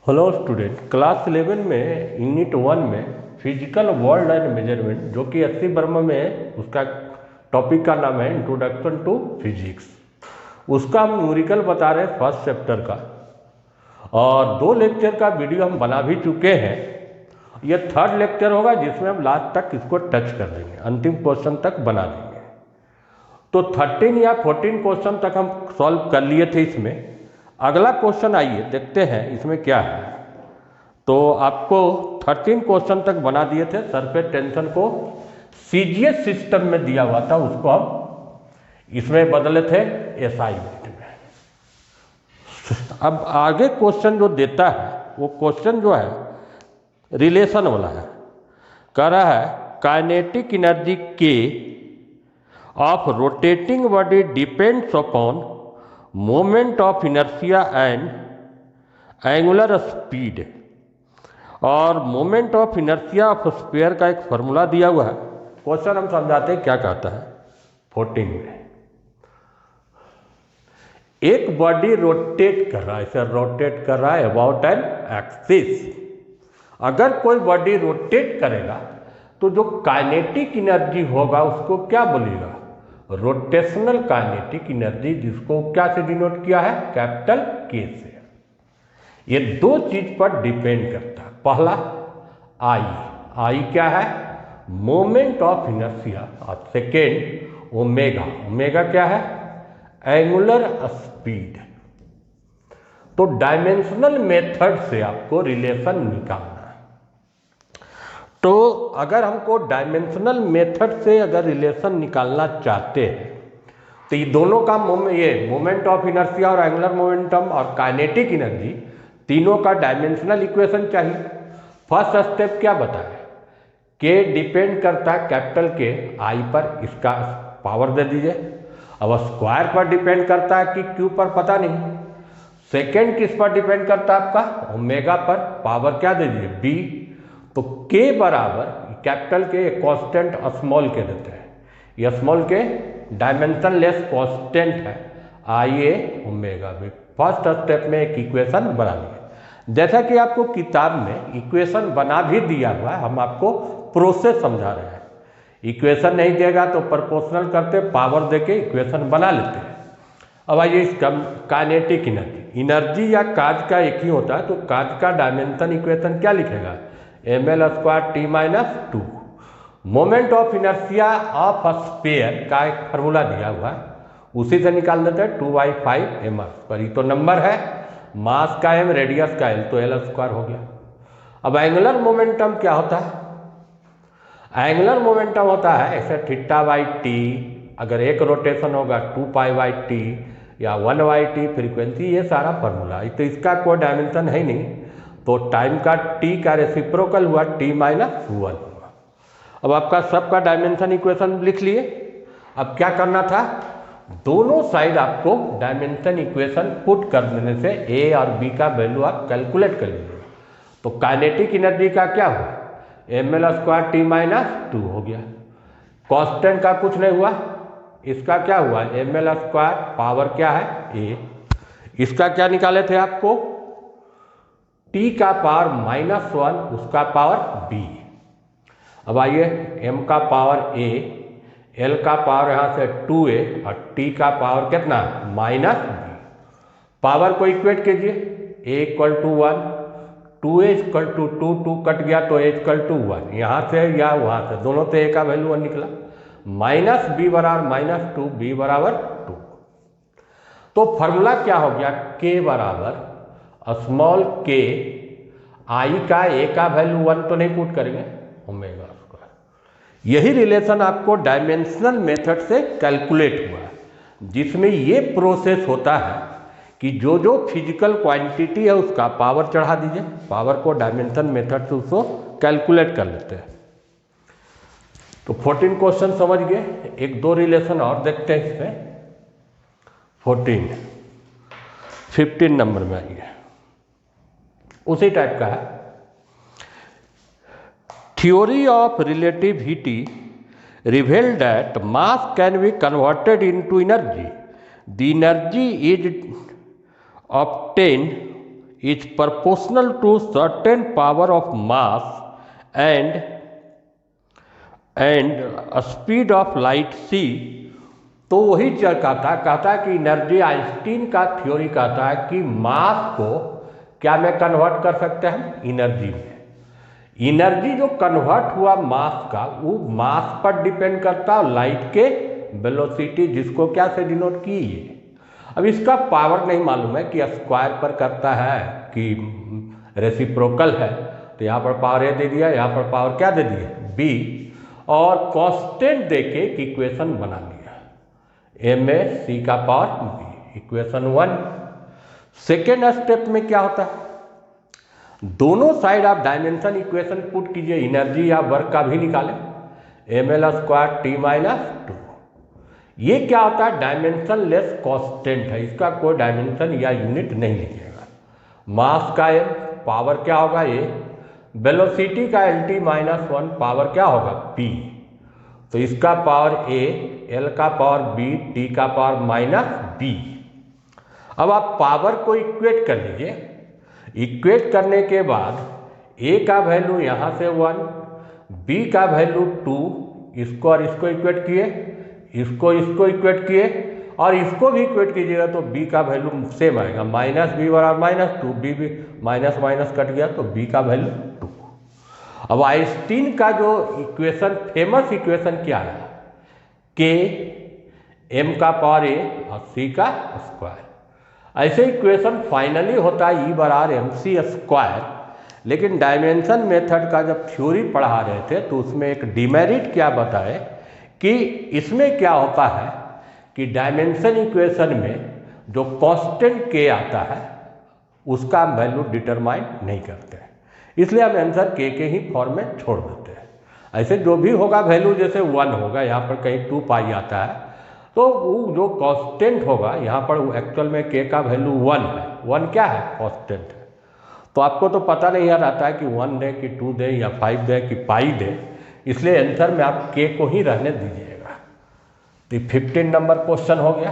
Hello student, class 11 में unit 1 में physical world and measurement जो कि एस सी वर्मा में है, उसका टॉपिक का नाम है इंट्रोडक्शन टू फिजिक्स। उसका हम न्यूमेरिकल बता रहे हैं फर्स्ट चैप्टर का, और 2 लेक्चर का वीडियो हम बना भी चुके हैं। ये थर्ड लेक्चर होगा जिसमें हम लास्ट तक इसको टच कर देंगे, अंतिम क्वेश्चन तक बना देंगे। तो 13 या 14 क्वेश्चन तक हम सॉल्व कर लिए थे। इसमें अगला क्वेश्चन आइए देखते हैं इसमें क्या है। तो आपको 13 क्वेश्चन तक बना दिए थे। सरफेस टेंशन को सीजीएस सिस्टम में दिया हुआ था, उसको हम इसमें बदले थे एसआई यूनिट में। अब आगे क्वेश्चन जो देता है वो क्वेश्चन जो है रिलेशन वाला है। कह रहा है काइनेटिक एनर्जी के of rotating body depends upon moment of inertia and angular speed. और moment of inertia of sphere का एक फॉर्मूला दिया हुआ है। क्वेश्चन हम समझाते हैं क्या कहता है। 14 में एक बॉडी रोटेट कर रहा है, इसे रोटेट कर रहा है अबाउट एन एक्सिस। अगर कोई बॉडी रोटेट करेगा तो जो काइनेटिक एनर्जी होगा उसको क्या बोलेगा, रोटेशनल काइनेटिक एनर्जी, जिसको क्या से डिनोट किया है, कैपिटल के से। ये 2 चीज पर डिपेंड करता है। पहला आई क्या है, मोमेंट ऑफ इनर्शिया, और सेकेंड ओमेगा क्या है, एंगुलर स्पीड। तो डायमेंशनल मेथड से आपको रिलेशन निकालना है। तो अगर हमको डायमेंशनल मेथड से अगर रिलेशन निकालना चाहते हैं तो ये दोनों का मोमेंट ऑफ इनर्शिया और एंगुलर मोमेंटम और काइनेटिक एनर्जी तीनों का डायमेंशनल इक्वेशन चाहिए। फर्स्ट स्टेप क्या बताए, के डिपेंड करता है कैपिटल के आई पर, इसका पावर दे दीजिए। अब स्क्वायर पर डिपेंड करता है कि क्यू पर, पता नहीं। सेकेंड किस पर डिपेंड करता है आपका, ओमेगा पर, पावर क्या दे दीजिए, बी। तो के बराबर कैपिटल के एक कांस्टेंट स्मॉल के देते हैं, ये स्मॉल के डायमेंशन लेस कांस्टेंट है, आई ए ओमेगा बी। फर्स्ट स्टेप में एक इक्वेशन बना लिया। जैसा कि आपको किताब में इक्वेशन बना भी दिया हुआ है, हम आपको प्रोसेस समझा रहे हैं। इक्वेशन नहीं देगा तो प्रोपोर्शनल करते, पावर देके इक्वेशन बना लेते हैं। अब आइए इसका काइनेटिक एनर्जी या काज का एक ही होता है, तो काज का डायमेंशन इक्वेशन क्या लिखेगा, ml square T minus 2। Moment of inertia of sphere का एक फार्मूला दिया हुआ है, उसी से निकाल देते हैं 2/5 m पर। ये तो नंबर है, मास का m, रेडियस का l, तो l स्क्वायर हो गया। अब एंगुलर मोमेंटम क्या होता है, एंगुलर मोमेंटम होता है ऐसे θ/t, अगर एक रोटेशन होगा 2π/t या 1/t फ्रीक्वेंसी, ये सारा फार्मूला है। तो इसका कोई डायमेंशन है नहीं, तो टाइम का t का रेसिप्रोकल हुआ t-1 हुआ। अब आपका सबका डायमेंशन इक्वेशन लिख लिए। अब क्या करना था, दोनों साइड आपको डायमेंशन इक्वेशन पुट कर देने से a और b का वैल्यू आप कैलकुलेट कर लीजिए। तो काइनेटिक एनर्जी का क्या हुआ, ml स्क्वायर t-2 हो गया। कांस्टेंट का कुछ नहीं हुआ, इसका क्या हुआ, ml स्क्वायर, पावर क्या है a। इसका क्या निकाले थे आपको, t का पावर -1, उसका पावर b। अब आइए m का पावर a, l का पावर यहाँ से 2a और t का पावर कितना, -b। पावर को इक्वेट कीजिए, a = 1, 2a = 2, 2 कट गया तो a = 1, यहाँ से या वहाँ से, दोनों से a का वैल्यू 1 निकला। -b बराबर -2, b बराबर 2। तो फॉर्मूला क्या हो गया, k बराबर स्मॉल के, आई का ए का वैल्यू 1 तो नहीं पुट करेंगे, ओमेगा स्क्वायर। यही रिलेशन आपको डायमेंशनल मेथड से कैलकुलेट हुआ है, जिसमें ये प्रोसेस होता है कि जो जो फिजिकल क्वांटिटी है उसका पावर चढ़ा दीजिए, पावर को डायमेंशन मेथड से उसको कैलकुलेट कर लेते हैं। तो 14 क्वेश्चन समझ गए। 1-2 रिलेशन और देखते हैं इसमें। 15 नंबर में आइए, उसी टाइप का है। Theory of relativity revealed that mass can be converted into energy. The energy is obtained is proportional to certain power of mass and speed of light c, तो वही कहता है कि एनर्जी, आइंस्टीन का थ्योरी कहता है कि मास को क्या में कन्वर्ट कर सकते हैं, एनर्जी में। एनर्जी जो कन्वर्ट हुआ मास का, वो मास पर डिपेंड करता है, लाइट के वेलोसिटी, जिसको क्या से डिनोट की है। अब इसका पावर नहीं मालूम है कि स्क्वायर पर करता है कि रेसिप्रोकल है, तो यहाँ पर पावर ए दे दिया, यहाँ पर पावर क्या दे दिया, बी, और कांस्टेंट देके इक्वेशन बना लिया, एम ए सी का power B, equation 1। Second step में क्या होता है, दोनों साइड आप डायमेंशन इक्वेशन पुट कीजिए, एनर्जी या वर्क का भी निकालें, M L square T minus 2। ये क्या होता है, डायमेंशन लेस कांस्टेंट है, इसका कोई डायमेंशन या यूनिट नहीं लिखिएगा। मास का एम, पावर क्या होगा ए, वेलोसिटी का एल टी माइनस 1, पावर क्या होगा पी, तो इसका पावर ए, एल का पावर बी, टी का पावर माइनस बी। अब आप पावर को इक्वेट कर लीजिए, इक्वेट करने के बाद ए का वैल्यू यहाँ से 1, बी का वैल्यू 2, इसको और इसको इक्वेट किए, इसको इक्वेट किए, और इसको भी इक्वेट कीजिएगा तो बी का वैल्यू सेम आएगा, माइनस बी बराबर माइनस 2, बी भी माइनस माइनस कट गया तो बी का वैल्यू 2। अब आइंस्टीन का जो इक्वेशन, फेमस इक्वेशन क्या है, के एम का पावर ए और सी का स्क्वायर। ऐसे इक्वेशन फाइनली होता है ई बराबर एम सी स्क्वायर। लेकिन डायमेंशन मेथड का जब थ्योरी पढ़ा रहे थे तो उसमें एक डिमेरिट क्या बताए कि इसमें क्या होता है कि डायमेंशन इक्वेशन में जो कांस्टेंट के आता है उसका वैल्यू डिटरमाइन नहीं करते हैं, इसलिए हम आंसर के ही फॉर्मेट छोड़ देते हैं। ऐसे जो भी होगा वैल्यू, जैसे 1 होगा, यहाँ पर कहीं 2 पाई आता है, तो वो जो कांस्टेंट होगा यहाँ पर एक्चुअल में के का वैल्यू 1 है, 1 क्या है, कांस्टेंट है। तो आपको तो पता नहीं रहता है कि 1 दे कि 2 दे या 5 दे कि पाई दे, इसलिए आंसर में आप के को ही रहने दीजिएगा। तो 15 नंबर क्वेश्चन हो गया।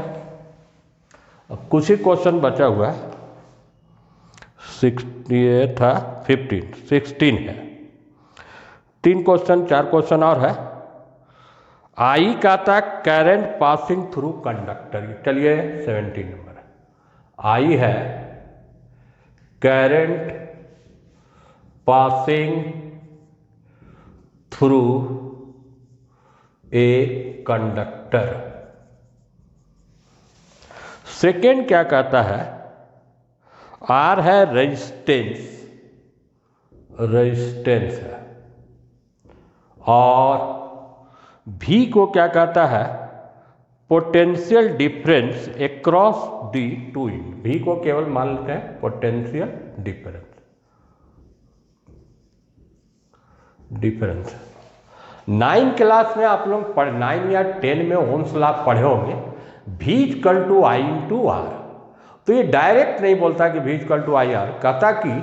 अब कुछ ही क्वेश्चन बचा हुआ है, 60 था, 16 है, 3 क्वेश्चन 4 क्वेश्चन और है। आई का था करंट पासिंग थ्रू कंडक्टर, चलिए 17 नंबर आई है current passing through a conductor. Second क्या कहता है, आर है रेजिस्टेंस है, और भी को क्या कहता है, potential difference across the two in. भी को केवल मान लेते हैं पोटेंशियल डिफरेंस। 9 क्लास में आप लोग 9 या 10 में ओम्स लॉ पढ़े होंगे, V equal to I into R. तो ये डायरेक्ट नहीं बोलता कि V equal to I R, कहता कि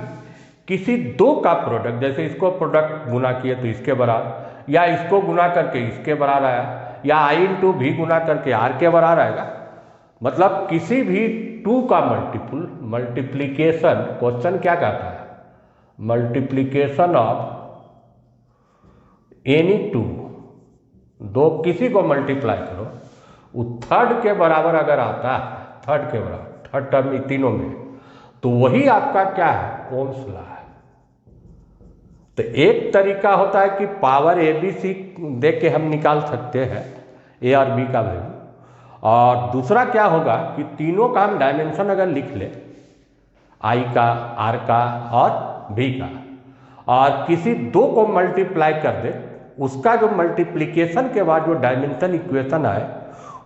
किसी दो का प्रोडक्ट, जैसे इसको प्रोडक्ट गुना किए तो इसके बराबर, या इसको गुना करके इसके बराबर आया, या आई इंटू भी गुना करके आर के बराबर आएगा। मतलब किसी भी 2 का मल्टीप्लीकेशन, क्वेश्चन क्या कहता है, मल्टीप्लीकेशन ऑफ एनी 2, दो किसी को मल्टीप्लाई करो, वो थर्ड के बराबर अगर आता है, थर्ड के बराबर, थर्ड टर्म तीनों में, तो वही आपका क्या है, ओम्स लॉ है। तो एक तरीका होता है कि पावर ए बी सी दे के हम निकाल सकते हैं ए और बी का वैल्यू, और दूसरा क्या होगा कि तीनों का हम डायमेंशन अगर लिख ले, आई का, आर का और भी का, और किसी दो को मल्टीप्लाई कर दे, उसका जो मल्टीप्लिकेशन के बाद जो डायमेंशन इक्वेशन आए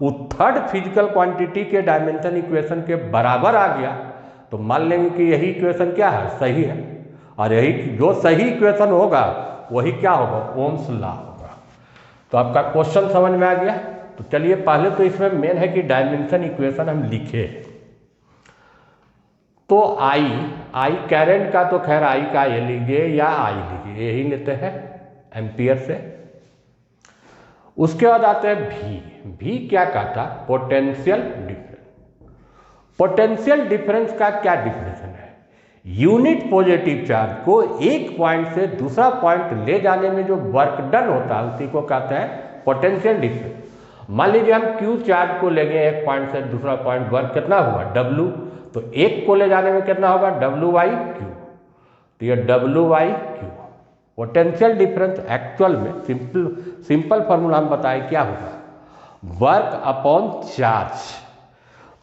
वो थर्ड फिजिकल क्वांटिटी के डायमेंशन इक्वेशन के बराबर आ गया, तो मान लेंगे कि यही इक्वेशन क्या है, सही है, और यही जो सही इक्वेशन होगा वही क्या होगा, ओम्स लॉ होगा। तो आपका क्वेश्चन समझ में आ गया। तो चलिए पहले तो इसमें मेन है कि डायमेंशन इक्वेशन हम लिखे। तो आई करंट का, तो खैर आई का ये लीजिए या आई लीजिए, यही लेते हैं एम्पियर से। उसके बाद आते हैं भी क्या कहता, पोटेंशियल डिफरेंस। पोटेंशियल डिफरेंस का क्या डिफिनेशन है, यूनिट पॉजिटिव चार्ज को एक पॉइंट से दूसरा पॉइंट ले जाने में जो वर्क डन होता है उसी को कहते हैं पोटेंशियल डिफरेंस। मान लीजिए हम क्यू चार्ज को लेंगे एक पॉइंट से दूसरा पॉइंट, वर्क कितना हुआ W, तो एक को ले जाने में कितना होगा W/Q, तो ये W/Q पोटेंशियल डिफरेंस एक्चुअल में सिंपल फॉर्मूला हम बताएं क्या होगा, वर्क अपॉन चार्ज।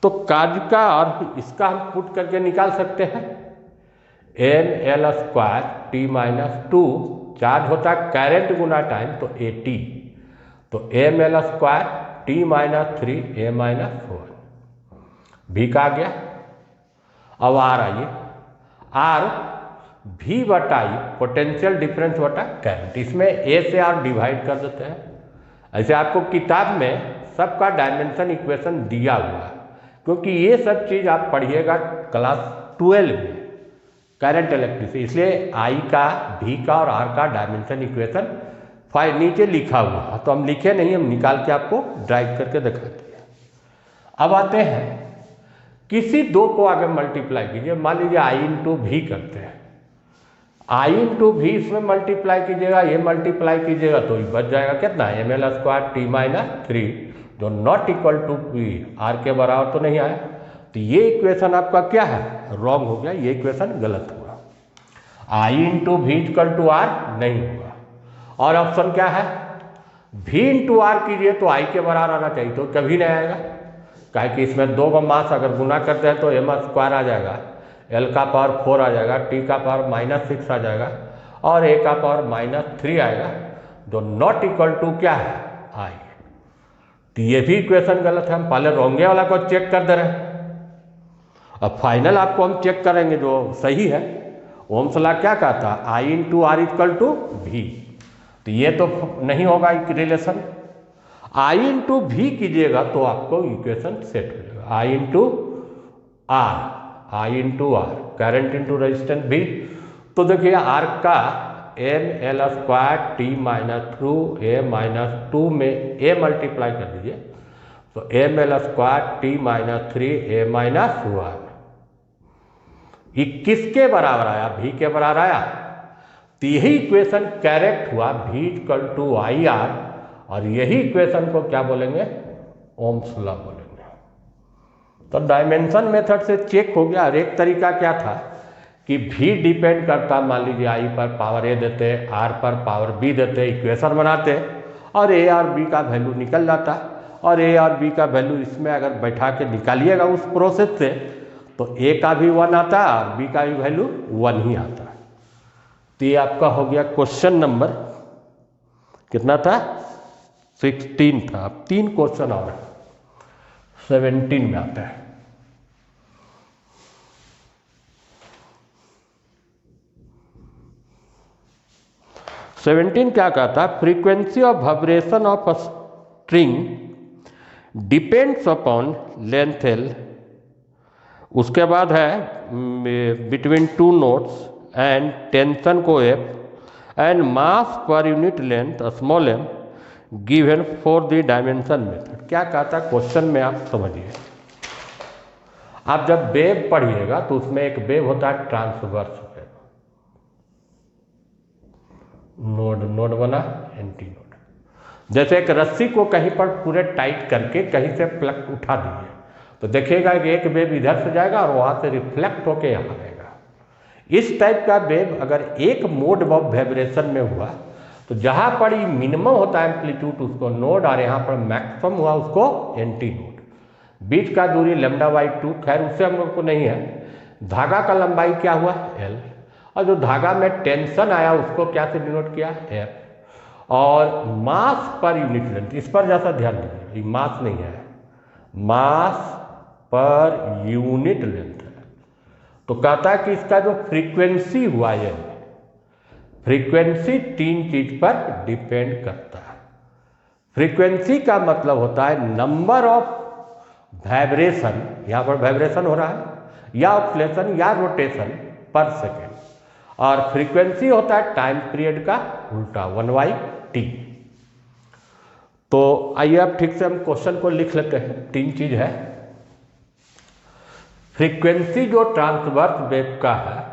तो कार्य का और इसका हम पुट करके निकाल सकते हैं ml² T-2, चार्ज होता है करंट गुना टाइम तो AT, तो ml² T-3 A-1 भी का गया। अब R आइए, R V/I पोटेंशियल डिफरेंस बटा करंट, इसमें A से R डिवाइड कर देते हैं। ऐसे आपको किताब में सबका डायमेंशन इक्वेशन दिया हुआ है, क्योंकि ये सब चीज़ आप पढ़िएगा क्लास 12 में करंट इलेक्ट्रिसिटी, इसलिए I का, V का और R का डायमेंशन इक्वेशन नीचे लिखा हुआ है, तो हम लिखे नहीं, हम निकाल के आपको ड्राइव करके दिखाते हैं। अब आते हैं किसी दो को आगे मल्टीप्लाई कीजिए, मान लीजिए I/V करते हैं, I/V इसमें मल्टीप्लाई कीजिएगा, ये मल्टीप्लाई कीजिएगा तो ये बच जाएगा कितना, ml² T-3, जो not equal to P, R के बराबर तो नहीं आया, तो ये इक्वेशन आपका क्या है, रॉन्ग हो गया, ये इक्वेशन गलत हुआ। I/V = R नहीं हुआ। और ऑप्शन क्या है, V/R कीजिए तो I के बराबर आना चाहिए, तो कभी नहीं आएगा, काहे कि इसमें दो का मास अगर गुना करते हैं तो m² आ जाएगा, L का पावर 4 आ जाएगा, T का पावर -6 आ जाएगा और A का पावर -3 आएगा, जो नॉट इक्वल टू क्या है, I। तो ये भी इक्वेशन गलत है, हम पहले रोंगे वाला को चेक कर दे रहे हैं, अब फाइनल आपको हम चेक करेंगे जो सही है। ओम्स लॉ क्या कहता है, I/R = V, तो ये तो नहीं होगा रिलेशन, I/V कीजिएगा तो आपको इक्वेशन सेट हो जाएगा, I/R करंट इंटू रेजिस्टेंस भी। तो देखिए R का ml² T-2 A-2 में A मल्टीप्लाई कर दीजिए, तो ml² T-3 A-1 ये किसके बराबर आया, V के बराबर आया, तो यही इक्वेशन करेक्ट हुआ, V = IR, और यही इक्वेशन को क्या बोलेंगे, ओम्स लॉ बोलेंगे। तो डायमेंशन मेथड से चेक हो गया। और एक तरीका क्या था कि V डिपेंड करता, मान लीजिए I पर पावर A देते, R पर पावर B देते, इक्वेशन बनाते और A और B का वैल्यू निकल जाता, और A और B का वैल्यू इसमें अगर बैठा के निकालिएगा उस प्रोसेस से, तो A का भी 1 आता है और B का भी वैल्यू 1 ही आता है। तो ये आपका हो गया क्वेश्चन नंबर कितना था, 16 था। अब 3 क्वेश्चन और 17 में आता है। सेवेंटीन क्या कहता है, frequency of vibration of a string depends upon length L, उसके बाद है बिटवीन 2 नोट्स एंड टेंशन को F and mass per unit length small m given for the dimension method. क्या कहता है क्वेश्चन में, आप समझिए। आप जब वेव पढ़िएगा तो उसमें एक वेव होता है ट्रांसवर्स वेव, नोड बना, एंटी नोड। जैसे एक रस्सी को कहीं पर पूरे टाइट करके कहीं से प्लग उठा दीजिए तो देखिएगा कि एक वेव इधर से जाएगा और वहाँ से रिफ्लेक्ट होके यहाँ आएगा। इस टाइप का वेव अगर एक मोड ऑफ वाइब्रेशन में हुआ तो जहाँ पर ये मिनिमम होता है एम्पलीट्यूड उसको नोड, और यहाँ पर मैक्सिमम हुआ उसको एंटी नोड। बीच का दूरी λ/2, खैर उससे हम लोग को नहीं है। धागा का लंबाई क्या हुआ, L, और जो धागा में टेंशन आया उसको क्या से डिनोट किया, F, और मास पर यूनिट लेंथ, इस पर जैसा ध्यान दीजिए, ये मास नहीं है, मास पर यूनिट लेंथ है। तो कहता है कि इसका जो फ्रीक्वेंसी हुआ है, फ्रीक्वेंसी 3 चीज पर डिपेंड करता है। फ्रीक्वेंसी का मतलब होता है नंबर ऑफ वाइब्रेशन, यहाँ पर वाइब्रेशन हो रहा है, या ऑसिलेशन या रोटेशन पर सेकेंड, और फ्रीक्वेंसी होता है टाइम पीरियड का उल्टा 1/t। तो आइए अब ठीक से हम क्वेश्चन को लिख लेते हैं। 3 चीज है, फ्रीक्वेंसी जो ट्रांसवर्स वेव का है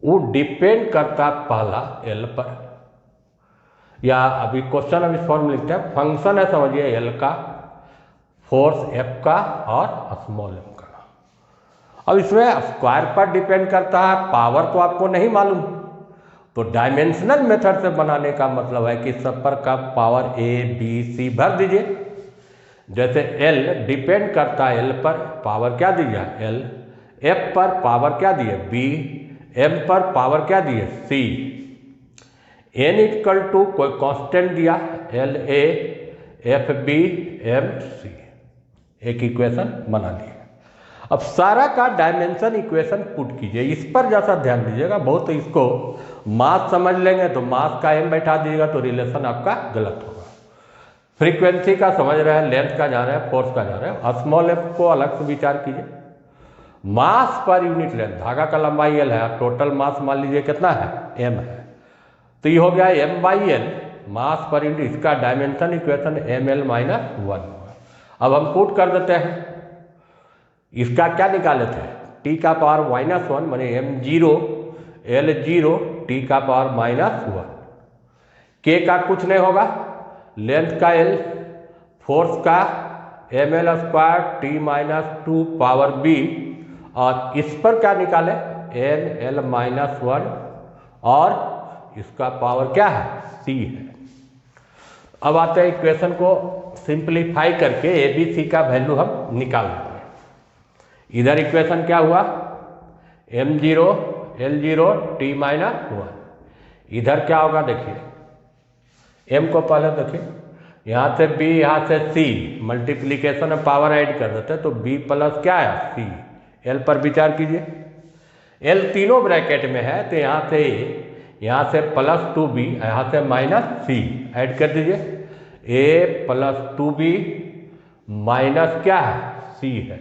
वो डिपेंड करता पहला एल पर, या अभी क्वेश्चन अभी फॉर्म में लिखते हैं, फंक्शन है समझिए एल का, फोर्स एफ का और स्मॉल एम का। अब इसमें स्क्वायर पर डिपेंड करता है, पावर तो आपको नहीं मालूम, तो डायमेंशनल मेथड से बनाने का मतलब है कि सब पर का पावर ए बी सी भर दीजिए। जैसे एल डिपेंड करता है एल पर, पावर क्या दीजिए एल, एफ पर पावर क्या दिए बी, एम पर पावर क्या दिए सी, एन इक्वल टू कोई कांस्टेंट दिया L A F B M C, एक इक्वेशन बना ली। अब सारा का डायमेंशन इक्वेशन पुट कीजिए, इस पर जैसा ध्यान दीजिएगा, बहुत इसको मास समझ लेंगे तो मास का एम बैठा दीजिएगा तो रिलेशन आपका गलत होगा। फ्रीक्वेंसी का समझ रहे हैं, लेंथ का जान रहे हैं, फोर्स का जान रहे हैं, स्मॉल एफ को अलग से विचार कीजिए। मास पर यूनिट लेंथ, धागा का लंबाई एल है, टोटल मास मान लीजिए कितना है एम है, तो ये हो गया M by L mass per unit, इसका dimension equation M L minus 1। अब हम पुट कर देते हैं, इसका क्या निकाले थे टी का पावर माइनस 1 माने M zero L zero T का पावर माइनस 1, के का कुछ नहीं होगा, लेंथ का एल, फोर्स का M L square T minus 2 power B, और इस पर क्या निकाले एम एल माइनस 1 और इसका पावर क्या है सी है। अब आते हैं इक्वेशन को सिंप्लीफाई करके ए बी सी का वैल्यू हम निकाल लेते हैं। इधर इक्वेशन क्या हुआ M zero L zero T minus 1, इधर क्या होगा देखिए, एम को पहले देखिए, यहाँ से बी यहाँ से सी, मल्टीप्लीकेशन में पावर ऐड कर देते हैं तो बी प्लस क्या है सी, एल पर विचार कीजिए, एल तीनों ब्रैकेट में है तो यहाँ से प्लस 2b यहाँ से माइनस सी ऐड कर दीजिए, ए प्लस 2b माइनस क्या है सी है,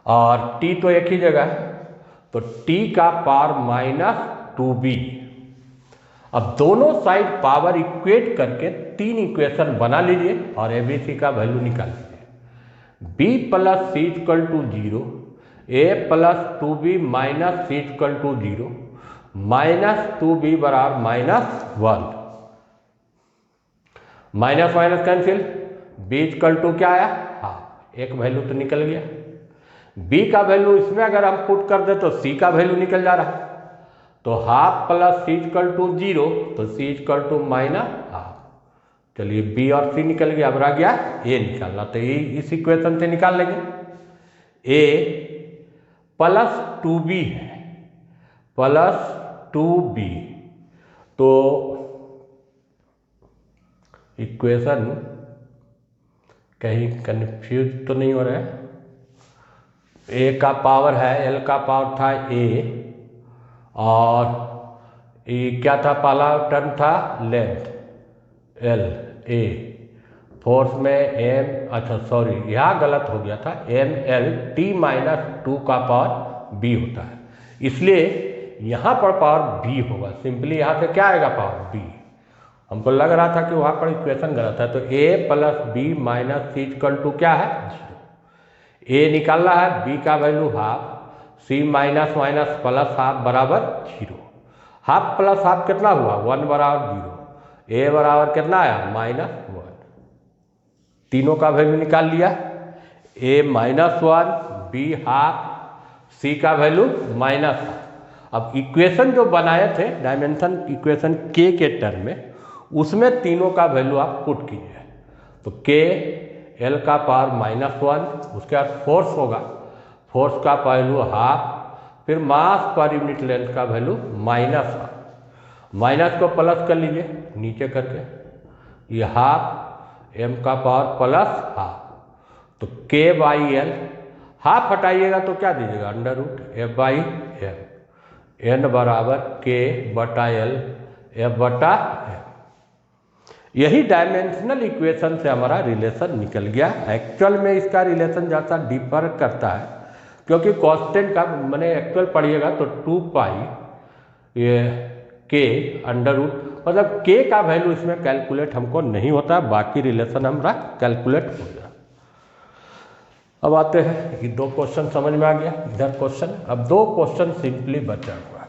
और t तो एक ही जगह है तो t का पावर माइनस 2b। अब दोनों साइड पावर इक्वेट करके 3 इक्वेशन बना लीजिए और ए बी सी का वैल्यू निकाल लीजिए। b plus c equal to 0, a plus 2b minus c equal to 0, minus 2b बराबर minus 1, minus minus cancel, b equal to क्या आया हाफ, एक वैल्यू तो निकल गया। b का वैल्यू इसमें अगर हम पुट कर दे तो c का वैल्यू निकल जा रहा है, तो half plus c equal to 0 तो c equal to minus half. चलिए b और c निकल गया, अब रह गया a निकालना, तो ये इस इक्वेशन से निकाल लेंगे। a प्लस 2b है, प्लस 2b, तो इक्वेशन कहीं कंफ्यूज तो नहीं हो रहा है, a का पावर है, l का पावर था a, और ये क्या था पहला टर्म था लेंथ l a, फोर्स में m, अच्छा सॉरी यहाँ गलत हो गया था, m l t माइनस 2 का पावर b होता है, इसलिए यहाँ पर पावर b होगा। सिंपली यहाँ से क्या आएगा पावर b, हमको लग रहा था कि वहाँ पर इक्वेशन गलत है, तो a plus b minus c equal to क्या है 0, a निकालना है, b का value half, c minus minus plus half बराबर 0, हाफ प्लस हाफ कितना हुआ 1 बराबर 0, a बराबर कितना आया माइनस 1, तीनों का वैल्यू निकाल लिया, a minus 1, b half, c का वैल्यू माइनस हाफ। अब इक्वेशन जो बनाए थे डायमेंशन इक्वेशन k के टर्म में, उसमें तीनों का वैल्यू आप पुट कीजिए, तो k l का पावर माइनस 1, उसके बाद फोर्स होगा, फोर्स का वैल्यू हाफ, फिर मास पर यूनिट लेंथ का वैल्यू माइनस हाफ, माइनस को प्लस कर लीजिए नीचे करके, ये हाफ m का पावर प्लस हाफ, तो k बाई एल, हाफ हटाइएगा तो क्या दीजिएगा under root f by m, n बराबर k बटा l f बटा m। यही डायमेंशनल इक्वेशन से हमारा रिलेशन निकल गया। एक्चुअल में इसका रिलेशन ज़्यादा डिफर करता है, क्योंकि कांस्टेंट का मैंने एक्चुअल पढ़िएगा तो 2 पाई ये k अंडर रूट, मतलब k का वैल्यू इसमें कैलकुलेट हमको नहीं होता, बाकी रिलेशन हमारा कैलकुलेट हो गया। अब आते हैं, ये 2 क्वेश्चन समझ में आ गया, इधर क्वेश्चन, अब 2 क्वेश्चन सिंपली बचा हुआ है।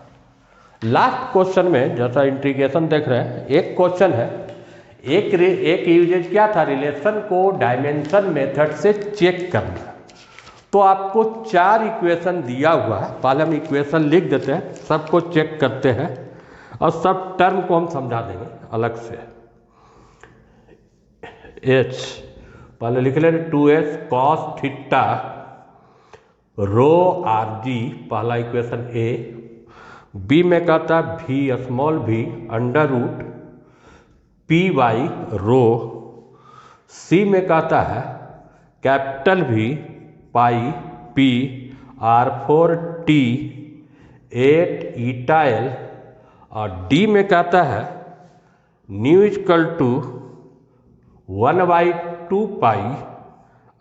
लास्ट क्वेश्चन में जैसा इंटीग्रेशन देख रहे हैं, एक क्वेश्चन है, एक यूजेज क्या था, रिलेशन को डायमेंशन मेथड से चेक करना। तो आपको 4 इक्वेशन दिया हुआ है, पहले हम इक्वेशन लिख देते हैं, सबको चेक करते हैं और सब टर्म को हम समझा देंगे अलग से। h पहले लिख लें 2s cos theta rho R G, पहला इक्वेशन ए। बी में कहता है v small v under root P Y rho. C में कहता है capital V pi P R 4 T 8 eta L. और डी में कहता है nu equal to 1/2 pi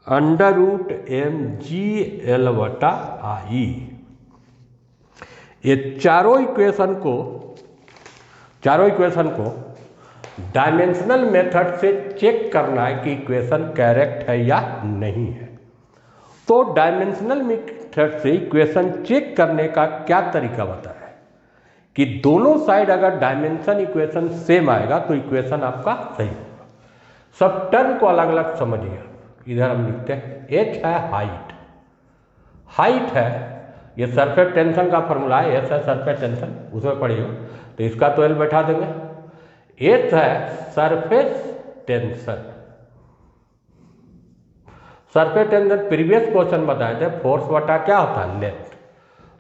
under root M G L बटा आई। ये चारों इक्वेशन को डायमेंशनल मेथड से चेक करना है कि इक्वेशन करेक्ट है या नहीं है। तो डायमेंशनल मेथड से इक्वेशन चेक करने का क्या तरीका बताया है कि दोनों साइड अगर डायमेंशन इक्वेशन सेम आएगा तो इक्वेशन आपका सही होगा। सब टर्म को अलग अलग समझिए। इधर हम लिखते हैं h है हाइट है, ये सरफेस टेंशन का फॉर्मूला है, एस है सरफेस टेंशन, उसमें पढ़िए तो इसका तो एल बैठा देंगे। एच है surface tension, surface tension previous question बताए थे, फोर्स बटा क्या होता है लेंथ,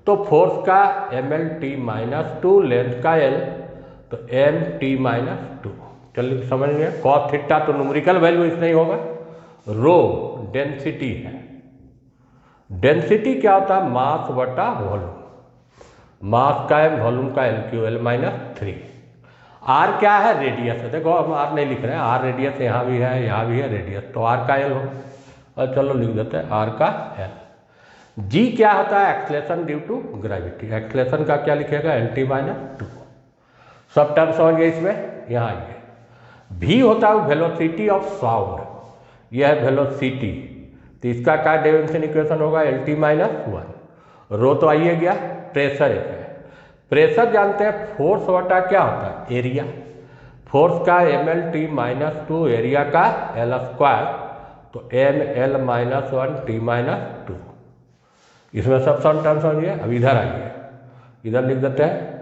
तो फोर्स का mL/-2, लेंथ का l तो mt-2। चलिए समझ गए। कॉस थीटा तो न्यूमेरिकल वैल्यू इसमें ही होगा। रो डेंसिटी है, डेंसिटी क्या होता है मास बटा वॉल्यूम, मास का m वॉल्यूम का l क्यू l-3। r क्या है रेडियस है, देखो हम r नहीं लिख रहे हैं, r रेडियस यहाँ भी है रेडियस, तो r का l हो, और चलो लिख देते हैं r का l। g क्या होता है acceleration due to gravity, acceleration का क्या लिखेगा lt-2। सब टर्म समझ गए इसमें। यहाँ आइए, v होता है वेलोसिटी ऑफ साउंड, यह है वेलोसिटी, तो इसका क्या डायमेंशन इक्वेशन होगा lt-1। रो तो आइए गया, प्रेशर एक है, प्रेशर जानते हैं फोर्स बटा क्या होता है एरिया, फोर्स का mL/-2 एरिया का l², तो mL-1t-2। इसमें सब टर्म समझिए। अब इधर आइए, इधर लिख देते हैं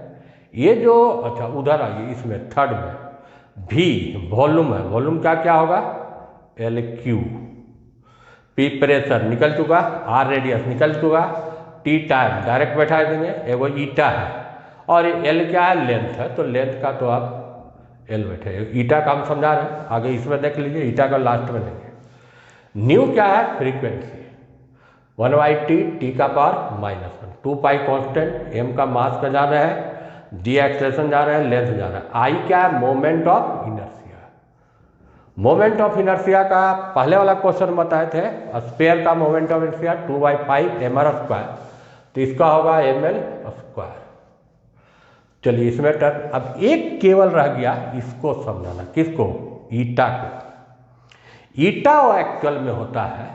ये जो, अच्छा उधर आइए, इसमें थर्ड में v वॉल्यूम है, वॉल्यूम का क्या होगा LQ, P प्रेशर निकल चुका, R रेडियस निकल चुका, T टाइम डायरेक्ट बैठा देंगे, एगो ईटा है, और L क्या है लेंथ है, तो लेंथ का तो आप L बैठे, ईटा का हम समझा रहे हैं, आगे इसमें देख लीजिए, ईटा का लास्ट में लेंगे। न्यू क्या है फ्रीक्वेंसी 1/t t का पावर -1, 2 पाई कॉन्स्टेंट, m का मास का जा रहा है, d एक्सलेशन जा रहा है, लेंथ जा रहा है, I क्या है moment of inertia, moment of inertia का पहले वाला क्वेश्चन बताए थे, स्फीयर का मोमेंट ऑफ इनर्शिया 2/5 mr², तो इसका होगा ml²। चलिए इसमें टर्म, अब एक केवल रह गया इसको समझाना, किसको ईटा को। ईटा वो एक्चुअल में होता है,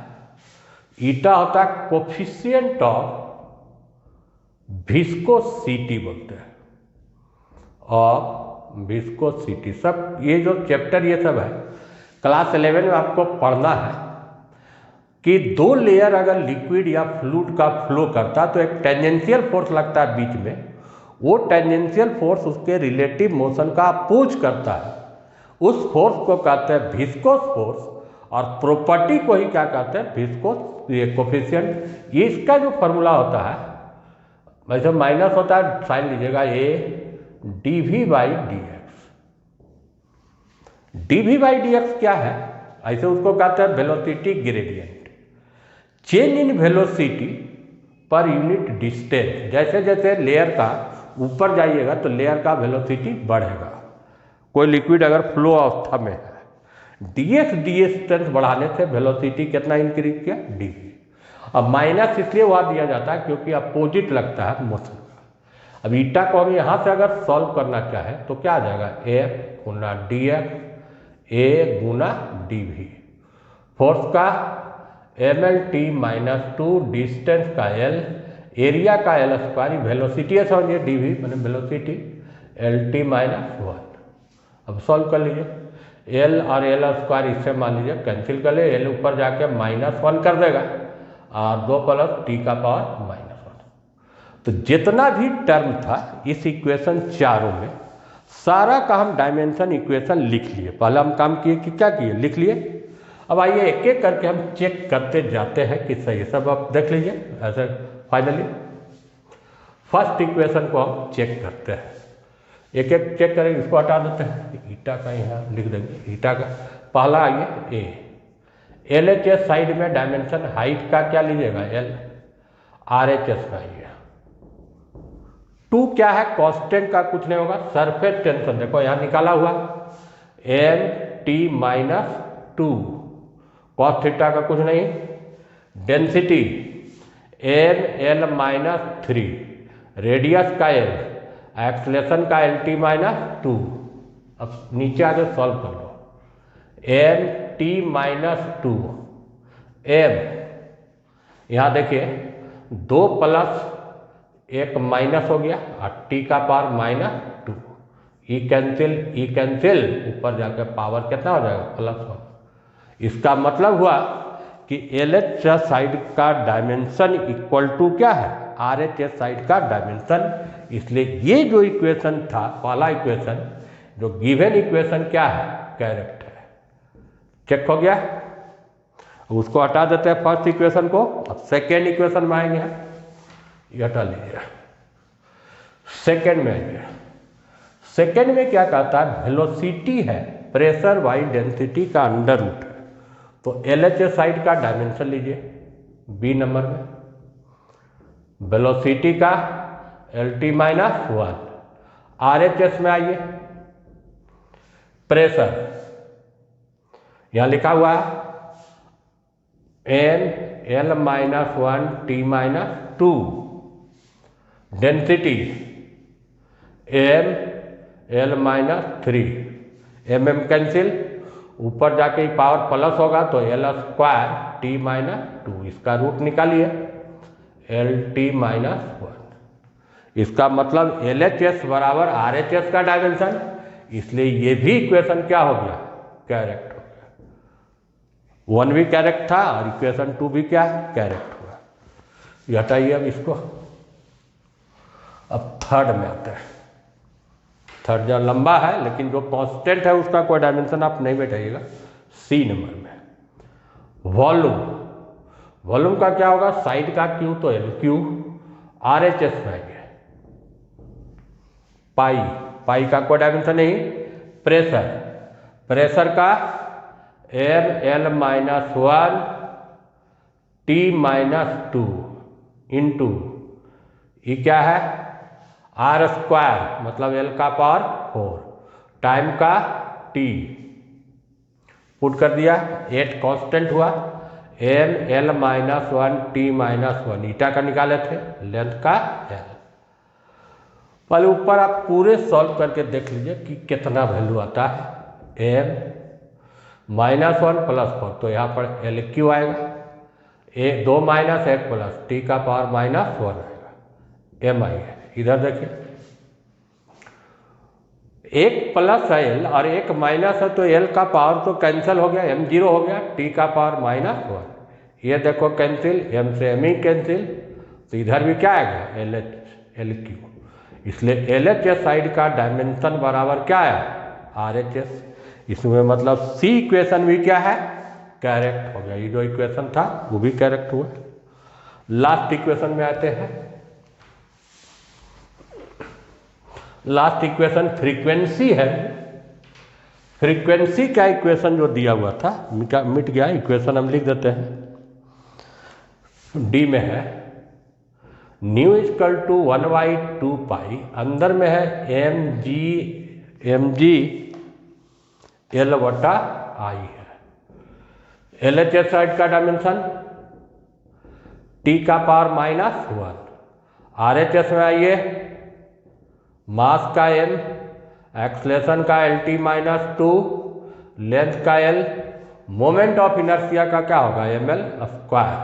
ईटा होता है कोफिशिएंट ऑफ विस्कोसिटी बोलते हैं, और विस्कोसिटी सब ये जो चैप्टर ये सब है क्लास 11 में आपको पढ़ना है कि 2 लेयर अगर लिक्विड या फ्लूइड का फ्लो करता तो एक टेंजेंशियल फोर्स लगता है बीच में, वो टेंजेंशियल फोर्स उसके रिलेटिव मोशन का अपोज करता है, उस फोर्स को कहते हैं विस्कोस फोर्स, और प्रॉपर्टी को ही क्या कहते हैं विस्कोस ये कोफिशिएंट। ये इसका जो फॉर्मूला होता है, वैसे माइनस होता है साइन लीजिएगा a dv/dx। dv/dx क्या है, ऐसे उसको कहते हैं velocity gradient, change in velocity per unit distance, जैसे जैसे लेयर का ऊपर जाइएगा तो लेयर का वेलोसिटी बढ़ेगा। कोई लिक्विड अगर फ्लो अवस्था में है, dx डिस्टेंस बढ़ाने से वेलोसिटी कितना इंक्रीज किया dv। अब माइनस इसलिए वहाँ दिया जाता है क्योंकि अपोजिट लगता है मोशन का। अब ईटा को हम यहाँ से अगर सॉल्व करना चाहे तो क्या आ जाएगा F गुना dx A गुना dv। फोर्स का M L T minus 2 distance का एल, एरिया का एल स्क्वायर, वेलोसिटी है समझिए, डी वी मैंने वेलोसिटी, एल टी माइनस 1। अब सॉल्व कर लीजिए, एल और एल स्क्वायर इससे मान लीजिए कैंसिल कर ले, एल ऊपर जाके -1 कर देगा और 2 प्लस टी का पावर -1। तो जितना भी टर्म था इस इक्वेशन चारों में, सारा का हम डायमेंशन इक्वेशन लिख लिए। पहले हम काम किए कि क्या किए, लिख लिए। अब आइए एक एक करके हम चेक करते जाते हैं कि सही, सब आप देख लीजिए ऐसे। फाइनली फर्स्ट इक्वेशन को हम चेक करते हैं, एक एक चेक करेंगे, इसको हटा देते हैं, ईटा का यहाँ लिख देंगे, ईटा का पहला आइए ए, एल एच एस साइड में डायमेंशन हाइट का क्या लीजिएगा, एल, आर एच एस में आइए 2 क्या है, कांस्टेंट का कुछ नहीं होगा, सरफेस टेंशन देखो यहाँ निकाला हुआ M T minus 2, cos theta का कुछ नहीं, density M L minus 3, radius का एल, एक्सलेशन का एल टी माइनस 2। अब नीचे आगे सॉल्व कर लो, एम टी माइनस 2 एम, यहाँ देखिए 2 प्लस 1 माइनस हो गया और टी का पावर -2, ई कैंसिल, ऊपर जाकर पावर कितना हो जाएगा, +1। इसका मतलब हुआ कि एल एच एस साइड का डायमेंशन इक्वल टू क्या है, आर एच एस साइड का डायमेंशन। इसलिए ये जो इक्वेशन था, पहला इक्वेशन जो गिवन इक्वेशन क्या है, करेक्ट है। चेक हो गया, उसको हटा देते हैं फर्स्ट इक्वेशन को। अब सेकेंड इक्वेशन में आएंगे, ये हटा लीजिए, सेकेंड में आएंगे। सेकेंड में क्या कहता है, वेलोसिटी है प्रेशर बाई डेंसिटी का अंडर रूट है। तो एल एच एस साइड का डायमेंशन लीजिए बी नंबर में, वेलोसिटी का L T minus 1, R H S में आइए प्रेशर, यहां लिखा हुआ है M L minus 1 T minus 2, density M L minus 3, M M cancel, ऊपर जाके पावर प्लस होगा तो एल स्क्वायर टी माइनस 2, इसका रूट निकालिए एल टी माइनस 1। इसका मतलब एल एच एस बराबर आर एच एस का डायमेंशन, इसलिए ये भी इक्वेशन क्या हो गया, करेक्ट हो गया। 1 भी करेक्ट था और इक्वेशन 2 भी क्या है, करेक्ट हुआ। ये हटाइए अब इसको। अब थर्ड में आते हैं। थर्ड जो लंबा है लेकिन जो कांस्टेंट है उसका कोई डायमेंशन आप नहीं बैठाइएगा। सी नंबर में वॉल्यूम का क्या होगा, साइड का क्यू तो L Q, R H S में आएंगे पाई का कोई डायमेंशन नहीं, प्रेशर का M L minus 1 T minus 2 into ये क्या है, आर स्क्वायर मतलब एल का पावर 4, टाइम का टी पुट कर दिया, 8 कांस्टेंट हुआ, M L minus 1 T minus 1, eta का निकाले थे, लेंथ का एल। पहले ऊपर आप पूरे सॉल्व करके देख लीजिए कि कितना वैल्यू आता है, एम -1 + 4 तो यहाँ पर एल क्यू आएगा, 2 माइनस 1 प्लस टी का पावर -1 आएगा, एम आएगा। इधर देखिए 1 प्लस है एल और 1 माइनस है तो एल का पावर तो कैंसिल हो गया, एम 0 हो गया, टी का पावर -1, ये देखो कैंसिल, एम से एम ही कैंसिल, तो इधर भी क्या आएगा, एल क्यू। इसलिए एल एच एस साइड का डायमेंशन बराबर क्या है, आर एच एस। इसमें मतलब सी इक्वेशन भी क्या है, करेक्ट हो गया। ये जो इक्वेशन था वो भी करेक्ट हुआ। लास्ट इक्वेशन में आते हैं। लास्ट इक्वेशन फ्रीक्वेंसी है। फ्रीक्वेंसी का इक्वेशन जो दिया हुआ था मिट गया, इक्वेशन हम लिख देते हैं, डी में है न्यू इक्वल टू 1/2 पाई, अंदर में है एम जी एल बटा आई है। एल एच एस साइड का डायमेंशन टी का पावर -1, आर एच एस में आइए मास का एम, एक्सलेशन का एल टी -2, लेंथ का एल, मोमेंट ऑफ इनर्शिया का क्या होगा ml स्क्वायर,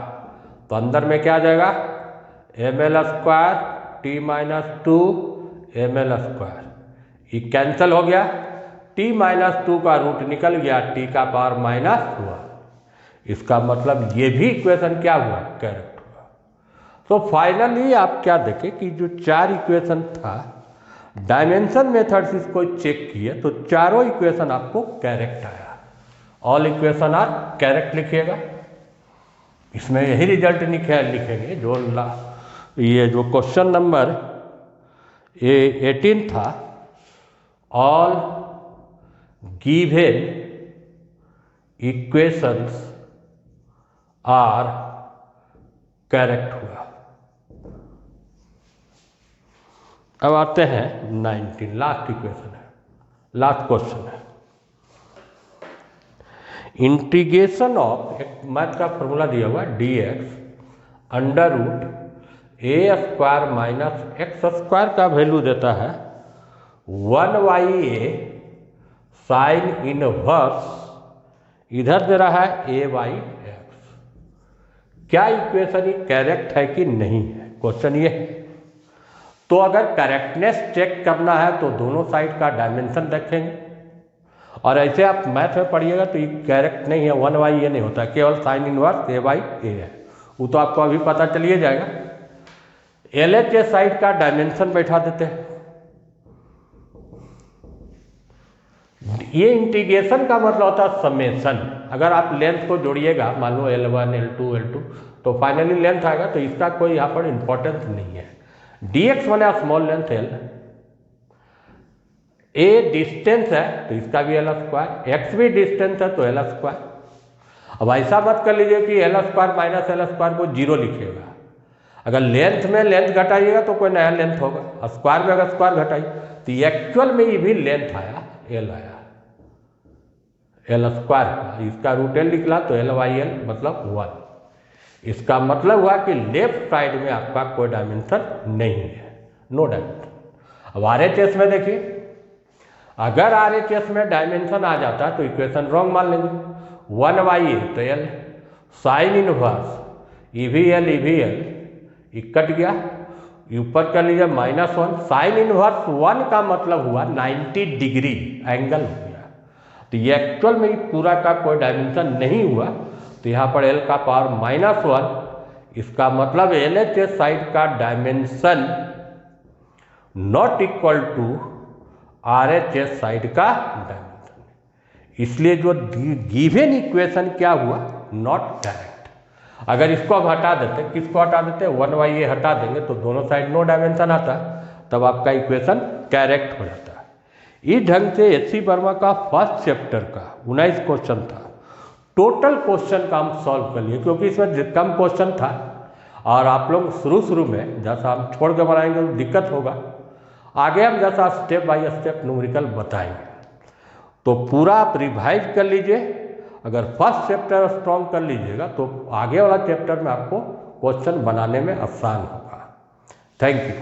तो अंदर में क्या आ जाएगा ml square t minus 2 ml square, ये कैंसिल हो गया, t माइनस 2 का रूट निकल गया, t का पावर माइनस हुआ, इसका मतलब ये भी इक्वेशन क्या हुआ करेक्ट हुआ। तो फाइनली आप क्या देखें कि जो 4 इक्वेशन था डायमेंशन मेथड से इसको चेक किए तो चारों इक्वेशन आपको करेक्ट आया, ऑल इक्वेशन आर करेक्ट लिखिएगा, इसमें यही रिजल्ट लिखेंगे जो ये जो क्वेश्चन नंबर 18 था, all given equations are correct हुआ। अब आते हैं 19, लास्ट इक्वेशन है, लास्ट क्वेश्चन है। इंटीग्रेशन ऑफ, एक मैथ का फॉर्मूला दिया हुआ dx under root a square minus x square का वैल्यू देता है 1/a साइन इनवर्स, इधर दे रहा है a/x। क्या इक्वेशन करेक्ट है कि नहीं है, क्वेश्चन ये है। तो अगर करेक्टनेस चेक करना है तो दोनों साइड का डायमेंशन देखेंगे, और ऐसे आप मैथ में पढ़िएगा तो ये करेक्ट नहीं है, 1/a नहीं होता, केवल साइन इनवर्स a/a है, वो तो आपको अभी पता चलिए जाएगा। LHS साइड का डायमेंशन बैठा देते हैं, ये इंटीग्रेशन का मतलब होता है समेशन, अगर आप लेंथ को जोड़िएगा मान लो L1 L2 L2 तो फाइनली लेंथ आएगा, तो इसका कोई यहाँ पर इंपॉर्टेंस नहीं है। dx बने small length l, a distance है तो इसका भी l स्क्वायर, x भी डिस्टेंस है तो l स्क्वायर। अब ऐसा मत कर लीजिए कि l square minus l square को 0 लिखिएगा, अगर लेंथ में लेंथ घटाइएगा तो कोई नया लेंथ होगा, स्क्वायर में अगर स्क्वायर घटाइए तो एक्चुअल में ये भी लेंथ आया l आया, l स्क्वायर का, इसका रूट l निकला तो l/l मतलब 1। इसका मतलब हुआ कि लेफ्ट साइड में आपका कोई डायमेंशन नहीं है, नो डायमेंशन। अब RHS में देखिए, अगर RHS में डायमेंशन आ जाता तो इक्वेशन रॉन्ग मान लेंगे, 1/a तो l साइन इनवर्स EVL ये कट गया, ऊपर कर लीजिए -1, साइन इनवर्स 1 का मतलब हुआ 90 डिग्री एंगल हो गया, तो ये एक्चुअल में पूरा का कोई डायमेंशन नहीं हुआ, तो यहाँ पर l का पावर -1, इसका मतलब LHS साइड का dimension not equal to RHS side का डायमेंशन, इसलिए जो गिवन इक्वेशन क्या हुआ नॉट करेक्ट। अगर इसको हम हटा देते, किसको हटा देते, 1/a हटा देंगे तो दोनों साइड नो डायमेंशन आता, तब आपका इक्वेशन करेक्ट हो जाता है। इस ढंग से HC वर्मा का फर्स्ट चैप्टर का 19 क्वेश्चन था, टोटल क्वेश्चन का हम सॉल्व कर लिए, क्योंकि इसमें कम क्वेश्चन था और आप लोग शुरू में जैसा हम छोड़ के बनाएंगे तो दिक्कत होगा, आगे हम जैसा स्टेप बाय स्टेप न्यूमेरिकल बताएंगे, तो पूरा आप रिवाइज कर लीजिए। अगर फर्स्ट चैप्टर स्ट्रॉन्ग कर लीजिएगा तो आगे वाला चैप्टर में आपको क्वेश्चन बनाने में आसान होगा। Thank you.